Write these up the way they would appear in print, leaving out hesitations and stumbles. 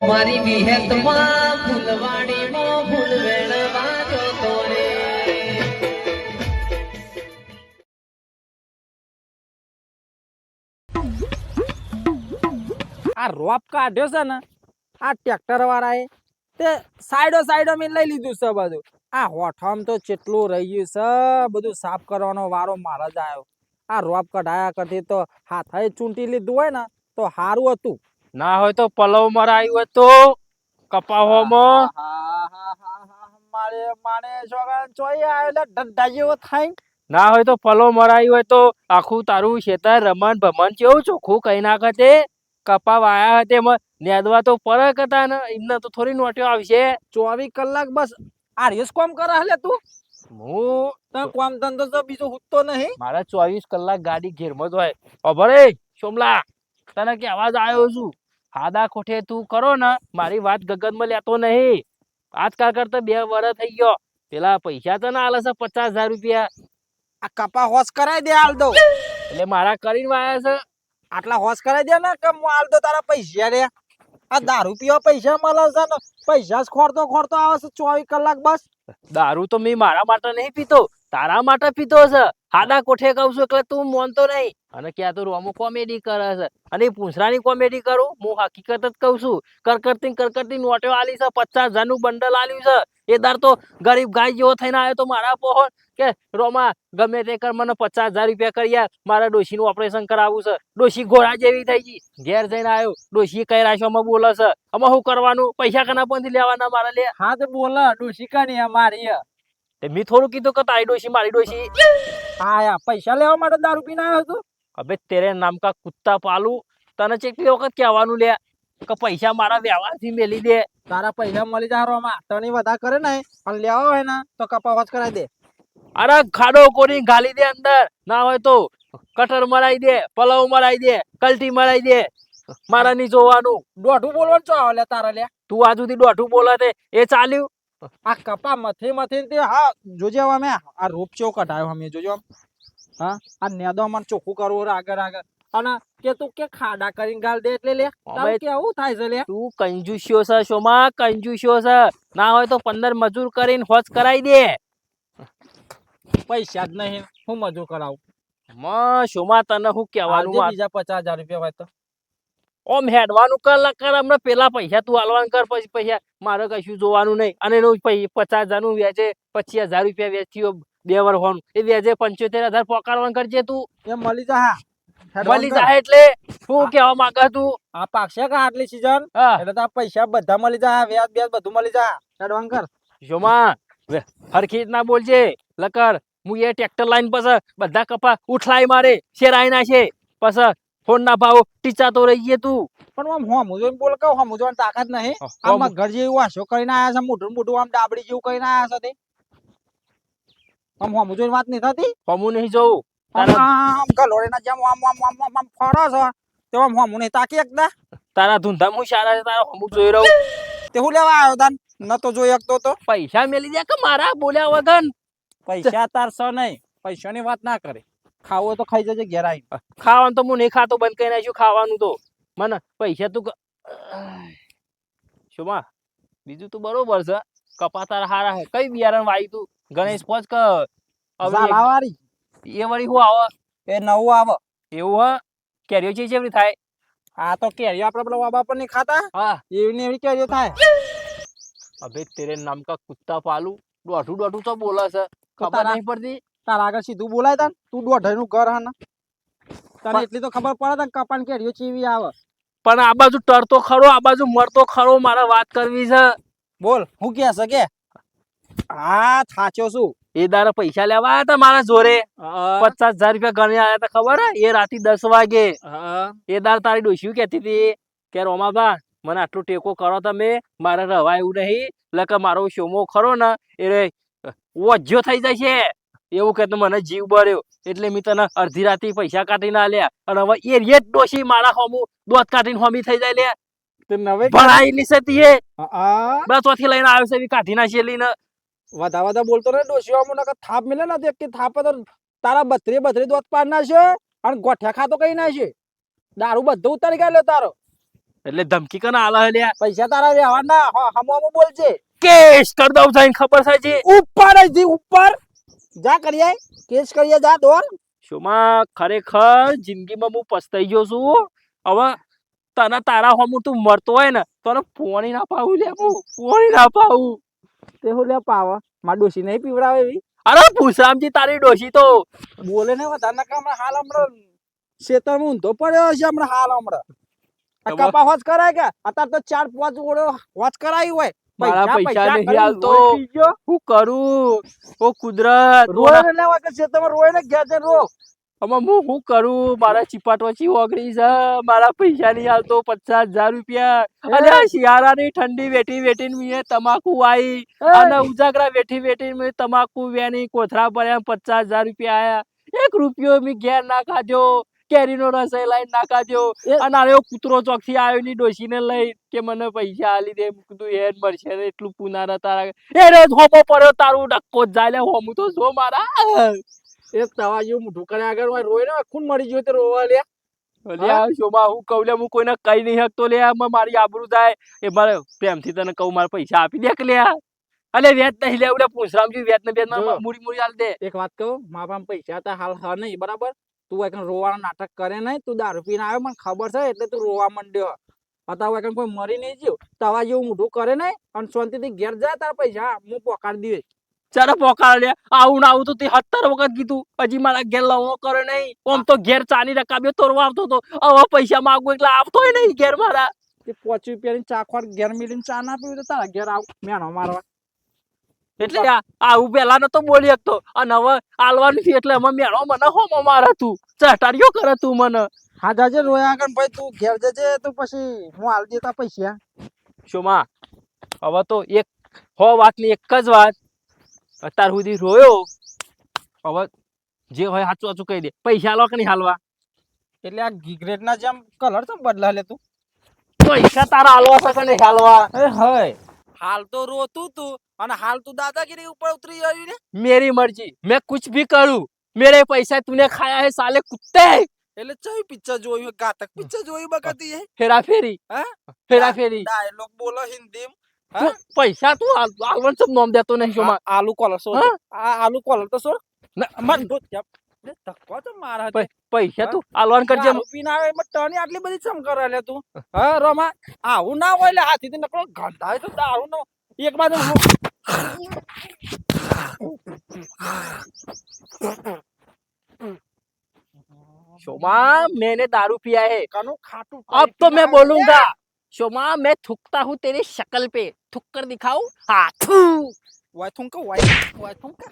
મારી વિહેતમાં ફૂલવાડીમાં ફૂલ વેણવા જોતો રે. આ રોપ કાઢ્યો છે ને આ ટ્રેક્ટર વાળાએ તે સાઈડો મેં લઈ લીધું છે બધું. આ હોઠામ તો કેટલું રહી ગયું છે, બધું સાફ કરવાનો વારો મારા જ આવ્યો. આ રોપ કઢાયા કરતી તો હાથે ચૂંટી લીધું હોય ને તો સારું હતું. ના હોય તો પલવ મરાયું હોય તો કપાહોમાં ના હોય તો પલવ મરાયું હોય તો આખું તારું ખેતર રમણ ભમણ કેવું ચોખ્ખું કઈ નાખે તે કપા વાયા હતા એમાં નેદવા તો પરક હતા ને એમને તો થોડી નોટ્યો આવશે. 24 કલાક બસ આ રેસ કોમ કરે હલે તું. હું તને કોમ ધંધો તો બીજો હુતો નહીં. મારા 24 કલાક ગાડી ઘેરમાં જ હોય. અભરે સોમલા તને કે અવાજ આવ્યો છું હાદા કોઠે તું કરો ને મારી વાત ગગનમાં લેતો નહીં. આજકાલ કરતા 2 વર્ષ થઈ ગયો. પેલા પૈસા તો ના આલે છે 50,000 રૂપિયા. આ કપા હોશ કરાઈ દે હાલ દો. એટલે મારા કરીને વાયા છે. આટલા હોશ કરાઈ દે ને કે હું હાલ દો તારા પૈસા રે. આ દારૂ પીવા પૈસા મળે છે ને પૈસા જ ખોરતો આવે છે 24 કલાક બસ. દારૂ તો મેં મારા માટે નહીં પીતો, તારા માટે પીતો છે. હાડા કોઠે કહું છું એટલે તું માનતો નહીં. અને ક્યાં તો રોમો કોમેડી કરે છે અને પૂંછરાની કોમેડી કરું. હું હકીકત જ કહું છું. કરકરતી નોટો આલી છે, 50,000 નું બંડલ આલ્યું છે. એ દાર તો ગરીબ ગાય જેવો થઈને આવ્યો તો મારા પોહો કે રોમા ગમે તે કર મને 50,000 રૂપિયા કરી યાર, મારા ડોશીનું ઓપરેશન કરાવવું છે. ડોશી ઘોડા જેવી થઈ ગઈ. ઘેર જઈને આવ્યો ડોશી કઈ રાશોમાં બોલે છે. આમાં શું કરવાનું? પૈસા કના પણથી લેવાના મારા લે? હા તો બોલે ડોશી કાની મારી. મેં થોડું કીધું કે તારી ડોશી મારી ડોશી. હા પૈસા લેવા માટે દારૂ પીને આવ્યો તું. અબે તેરે નામ કા કુત્તા પાલું. તને ચેટલી વખત કહેવાનું લે કે પૈસા મારા વ્યવહારથી મેલી દે. તારા પૈસા મળી જાય રોમાં તને વધારે કરે ને અને લેવા હોય ને તો કપા હોશ કરાઈ દે. અરે ખાડો કોરી ગાલી દે અંદર. ના હોય તો કટર મરાઈ દે, પલવ મરાઈ દે, કલટી મરાઈ દે. મારા નહીં જોવાનું. દોઢું બોલવાનું ચો લે તારા લે. તું આ સુધી દોઢું બોલે તે એ ચાલ્યું. આ કપા મથી તે હા જોજે અમે આ રૂપ ચો કઢાયો અમે જોજો. હા આ નેદો મને ચોખ્ખું કરવું આગળ અને કે તું કે ખાડા કરીને ગાલ દે એટલે લે તારું કેવું થાય છે લે. તું કંજુસ્યો છે શોમાં, કંજુસ્યો છે. ના હોય તો 15 મજૂર કરીને હોજ કરાઈ દે. પૈસા જ નહીં હું મજૂર કરાવું. શોમાં તને શું કહેવાનું? બીજા 50,000 રૂપિયા હોય તો ઓમ હેડવાનું કર હમણાં પેલા પૈસા તું હાલવાનું કર, પછી પૈસા મારે કશું જોવાનું નહીં. અને એનું 50,000 નું વ્યાજે 25,000 રૂપિયા વેચ્યો 2 વર્ષ હોવાનું એ વ્યાજે 75,000 પોકારવાનું કરજે તું. એ મળી જા. મળી જાય એટલે શું કેવા માંગે તું? આ પાકશે કે આટલી સીઝન એટલે તો પૈસા બધા મળી જાય, વ્યાજ બધું મળી જાય. હેડવાન કર શોમાં હરખી ના બોલજે લકર. હું એ ટ્રેક્ટર લાઈન પછી બધા કપા ઉઠલાઈ મારે શેરાઈ નાખે પછી ફોન ના ભાવ ટીચા તો રહી તું. પણ આમ હોમું જોઈને બોલ કે હોમું જોવાની તાકાત નહીં. આમાં ઘર જેવું વાસો કરીને આયા છે, મોઢું આમ ડાબડી જેવું કરીને આયા છે તે. આમ હોમું જોઈને વાત નહીં થતી. હોમું નહીં જોવું. આમ ગલોડીના જેમ આમ ફરો છો તો આમ હોમું નહીં તાકી એકદા. તારા ધૂંધા હું સારા છે, તારા હોમું જોઈ રહ્યું. તે હું લેવા આવ્યો તાન ન તો જોઈ શકતો તો. પૈસા મેલી દે કે મારા બોલ્યા વગર. પૈસા તારસો નહીં, પૈસાની વાત ના કરે. ખાવો તો ખાઈ જજે ઘેર આવીને. ખાવાનું તો હું નહીં ખાતો, બંધ કરી નાખ્યું ખાવાનું તો. મને પૈસા તું શુંમાં બીજું તું બરોબર છે. કપા તારા હારા હે. કઈ બિયારણ વાઈ તું? ગણેશ પોચ કે ઝાલાવાળી એ વળી શું આવે? એ નવું આવે એવું હ? કેરીઓ ચેવડી થાય? આ તો કેરીઓ આપણે પેલા વાબા પર નહીં ખાતા હા એવી ને એવી કેરીઓ થાય. અબે તેરે નામ કા કુત્તા પાલું. દોઢું તો બોલે છે, ખબર નહીં પડતી. તારા આગળ સીધું બોલાય તા તું દોઢાઈ ઘર હા ને તને એટલી તો ખબર પડે તા કપાન કેરીઓ ચેવી આવે. પણ આ બાજુ ટરતો ખરો, આ બાજુ મરતો ખરો. મારે વાત કરવી છે. બોલ હું કે છે કે હા થાચો છું. એ દારા પૈસા લેવા આવ્યા હતા મારા જોરે 50,000 રૂપિયા ગણી આવ્યા હતા ખબર હે? એ રાતે 10 વાગે. એ દાર તારી ડોશી કેતી હતી કે રોમાબા મને આટલું ટેકો કરો તમે, મારે રવા એવું નહીં. એટલે મારો શોમો ખરો ને એ ઓછો થઈ જાય છે એવું કે મને જીવ બર્યો એટલે મેં તને અડધી રાતે પૈસા કાઢીને આલ્યા. અને હવે એ રેત ડોશી મારા હોમું દોત કાઢીને હોમી થઈ જાય લે. ભણાયેલી છે તી બસ ઓથી લઈને આવ્યો છે એવી કાઢી નાખેલી ને. વધા બોલતો ને ડોશી આમ નકર થાપ મિલે ને એક થાપ તો તારા 32 દોત પાડ નાખ્યો અને ગોઠિયા ખાતો કઈ નાખ્યો. દારૂ બધું ઉતારી ગયેલો તારો. એટલે ધમકી કને આલે લ્યા પૈસા તારા વ્યવહારના હમો બોલજે કેસ કર દઉં થઈને ખબર છે જી ઉપર જ ઉપર જા કરીએ કેસ કરીએ જા દોર શોમાં ખરેખર જિંદગીમાં હું પસ્તાઈ ગયો છું હવે તને તારા હોમું તું મરતો હોય ને તને પોણી ના પાવું લે હું પોણી ના પાવું તે હું લે પાવા માર ડોશી નહીં પીવડાવે એવી અરે ભૂસરામજી તારી ડોશી તો બોલે ને વધારે હમણાં હાલ હમણાં ખેતરમાં ઊંધો પડ્યો છે હમણાં હાલ હમણાં આ ખબર? કપા હોજ કરાય કે અત્યારે તો 4-5 ઓળો હોજ કરાયું હોય મારા પૈસા નહીં કરીને હાલતો. રોઈ પી ગયો. શું કરું ઓ કુદરત રોય ને લેવા કે ખેતરમાં રોય ને ઘેર જઈને રો હવે હું શું કરું મારા ચીપાટવાચી ઓગળી છે મારા પૈસા નહીં હાલતો 50,000 રૂપિયા અને આ શિયાળાની ઠંડી વેઠી વેઠીને મેં તમાકુ વાઈ અને ઉજાગરા વેઠી વેઠીને મેં તમાકુ વેની કોથળા ભર્યા 50,000 રૂપિયા આયા 1 રૂપિયો મેં ઘેર ના ખાધ્યો કેરીનો રસ લાઈને ના ખાધ્યો અને આરે કૂતરો ચોકથી આવ્યો ની ડોશીને લઈ કે મને પૈસા આલી દે મેં કીધું હેડ મળશે ને એટલું પુનારા તારા એ રોજ હોમો પડ્યો તારું ડક્કો જ જાય લે હોમું તો જો મારા એક તવા જેવું મોઢું કરે આગળ હોય રોય ને ખૂન મળી ગયો તો રોવા લે અલ્યા શોભા હું કહું લે હું કોઈને કહી નહીં શકતો લે મારી આબરૂ જાય એ મારે પ્રેમથી તને કહું મારા પૈસા આપી દે કે લે અલે વેચ નહીં લે ઓલે પૂછરામજી વેચ ને બેચ જો. મૂડી મૂડી આલ દે એક વાત કહું મારા પાસે પૈસા હતા હાલ હા નહીં બરાબર તું એકન રોવાના નાટક કરે નહીં તું દારૂ પીને આવ્યો મને ખબર છે એટલે તું રોવા માંડ્યો અત્યારે એકન કોઈ મરી નહીં જ્યો તવા જેવું મોઢું કરે નહીં અને શાંતિથી ઘેર જાય તારા પૈસા હું પોકાડી દઈશ ચાલો પોકાર લે આવું ના આવું તો તે 70 વખત કીધું હજી મારા ઘેર લાવો કરે નહીં આમ તો ઘેર ચાની રકાબ્યો તોરવા આવતો તો હવે પૈસા માંગુ એટલે આવતોય નહીં ઘેર મારા કે 5 રૂપિયાની ચા ખોર ઘેર મિલીને ચા ના પીવું તો તારા ઘેર આવ મેનો મારવા એટલે આવું પેલા નતો બોલી શકતો અને હવે આલવાનું છે એટલે અમે મેળો મને હોમો મારે તું ચટાડીઓ કરે તું મને હા જાજે રોયા આગળ ભાઈ તું ઘેર જજે તો પછી હું આલ દેતા પૈસા શોમાં હવે તો એક હો વાતની એક જ વાત અત્યાર સુધી રોયો હવે જે હોય સાચું સાચું કહી દે પૈસા લો કે નહીં હાલવા એટલે આ ગિગરેટ ના જેમ કલર તો બદલા લે તું પૈસા તારા હાલવા છે કે નહીં હાલવા એ હય હાલ તો રોતું તું અને હાલ તું દાદાગીરી ઉપર ઉતરી આવી ને मेरी मर्जी मैं कुछ भी करूं मेरे पैसा तूने खाया है साले कुत्ते એટલે ચઈ પિક્ચર જોયું ઘાતક પિક્ચર જોયું બકતી હે हेरा फेरी હા हेरा फेरी ડાયલોગ બોલો હિન્દી तू पैसा तू आलवन सब नॉम देतो नहीं शोमा આલુ કોલર સો હા? આ આલુ કોલર તો સો ના, મન દો ધક્કો તો મારા હાથે. पैसा હા? तू आलवन कर जे દારૂ પીને આવે એમાં ટની આટલી બધી ચમ કરે લે તું હા રોમા આવું ના હોય લે હાથીથી નકળો ગંધાય તો દારૂ નો એક બાજુ शोमा मैंने दारू पिया है કાનું ખાટું अब तो मैं बोलूंगा शोमा मैं थूकता हूँ तेरी शक्ल पे थूक कर दिखाऊं हाँ थू વાય થુંકા વાય થુંકા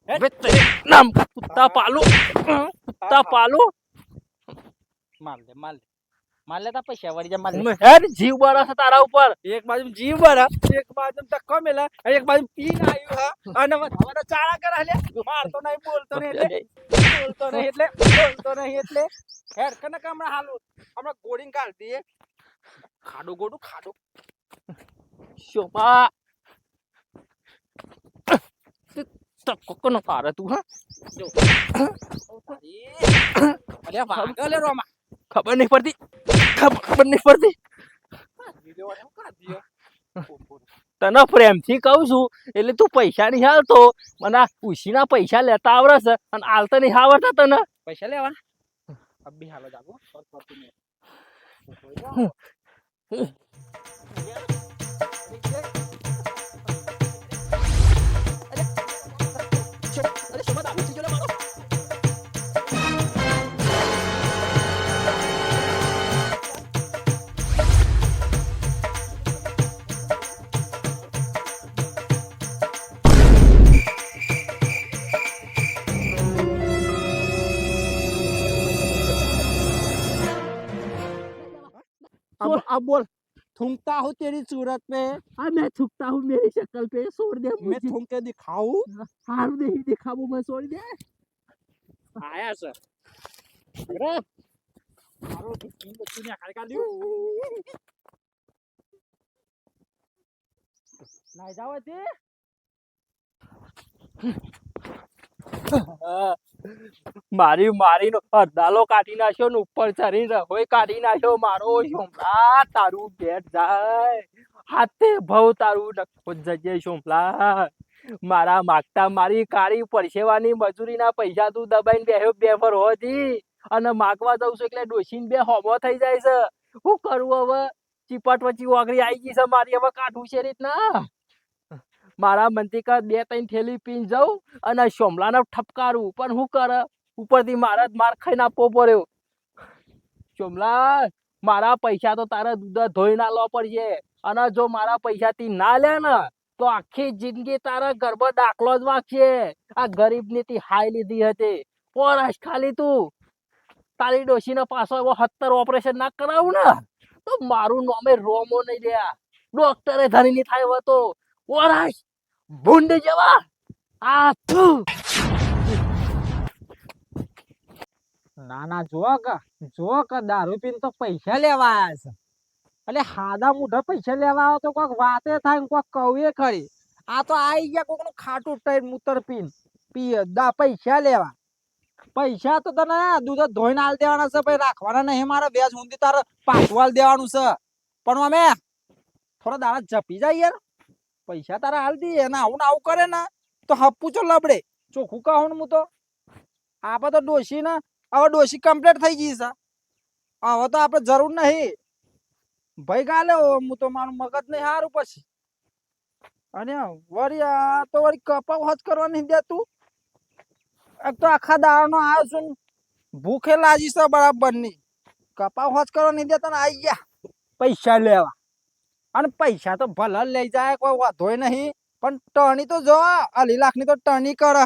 बे तेरे नाम का कुत्ता पालू कुत्ता पालू માલ લે તા પૈસા વળી જા માલ લે. यार जीव बड़ा था तारा ऊपर એક બાજુ જીવ ભરા એક બાજુ ધક્કો મેલા અને એક બાજુ પીને આવ્યું હા અને વધારે ચાળા કરે લે મારતો નહીં બોલતો નહીં એટલે હેર કને હમણાં હાલો હમણાં ગોળીને કાઢ દઈએ ખાડો ગોડું ખાડો शोभा तक को न पारा तू हाँ અરે વાગલે લે રોમા खबर नहीं पड़ती खबर नहीं पड़ती વિડિયો વાળો કાઢ દિયો તને પ્રેમથી કહું છું એટલે તું પૈસા નહીં હાલતો મને આ ઉછીના પૈસા લેતા આવડે છે અને હાલતા નહીં આવડતા તને પૈસા લેવાના અબ્બી હાલો જાગો अब बोल थूकता हूँ तेरी सूरत पे हाँ मैं थूकता हूँ मेरी शक्ल पे छोड़ दे मैं थूक के दिखाऊं हार नहीं दिखा वो मैं छोड़ दे आया सर अरे मारो दुश्मन बच्ची ने हड़का दियो नहीं जाओ ते મારી મારીનો અડધાલો કાઢી નાખ્યો ને ઉપર ચડીને રહોય કાઢી નાખ્યો મારો શોમલા તારું બેટ જાય હાથે ભવ તારું નખો જજે શોમલા મારા માગતા મારી કાળી પરસેવાની મજૂરીના પૈસા તું દબાઈને બેહ્યો બેફર હોતી અને માગવા જઉં છું એટલે ડોશીને બે હોમો થઈ જાય છે શું કરું હવે ચીપટ વચ્ચી ઓગળી આવી ગઈ છે મારી હવે કાઢું છે રીતના મારા મંતિકા બે ત્રણ થેલી પીને જાઉં અને શોમલાને ઠપકારું પણ શું કરે ઉપરથી મારા જ માર ખાઈને આપવો પડ્યો શોમલા મારા પૈસા તો તારે દૂધ ધોઈ ના લો પડશે અને જો મારા પૈસાથી ના લે ને તો આખી જિંદગી તારા ગરબા દાખલો જ વાગશે આ ગરીબની તી હાઈ લીધી હતી પોરસ ખાલી તું તારી ડોશીને પાછો એવો 70 ઓપરેશન ના કરાવું ને તો મારું નામે રોમો નહીં રહ્યા ડોક્ટરે ધરી ની થાય હવે તો ઓરસ ભૂંડ જેવા આ થુ ના જો કે દારૂ પીને તો પૈસા લેવા આયા છે એટલે હાદા મોઢા પૈસા લેવા આવો તો કોઈક વાતે થાય ને કોઈક કવે ખરી આ તો આઈ ગયા કોકનું ખાટું ટાઈમ મૂતર પી દા પૈસા લેવા પૈસા તો તને દૂધ ધોઈને હાલ દેવાના છે ભાઈ રાખવાના નહીં મારે વ્યાજ ઊંધી તારે પાછું હાલ દેવાનું છે પણ અમે થોડા દાડા જપી જાય યાર પૈસા તારા હાલ દઈએ ને આવું કરે ને તો હપ્પું ચો લબડે ચોખ્ખું કહું હું તો આપણે તો ડોશી ને હવે ડોશી કમ્પ્લીટ થઈ ગઈ છે હવે તો આપણે જરૂર નહીં ભાઈ ગાલે હું તો મારું મગજ નહીં સારું પછી અને વળી આ તો વળી કપાવ હજ કરવા નહીં દેતું એક તો આખા દાડાનો આવ્યો છું ભૂખે લાગી છે બરાબર ની કપાવ હજ કરવા નહીં દેતા ને આવી ગયા પૈસા લેવા અને પૈસા તો ભલે લઈ જાય કોઈ વાંધોય નહીં પણ ટણી તો જો 2 લાખની તો ટણી કરે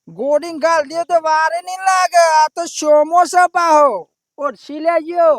ગોડિંગ ગાલ દે તો વારે નહીં લાગે આ તો શોમો છે પાહો ઓછી લેજો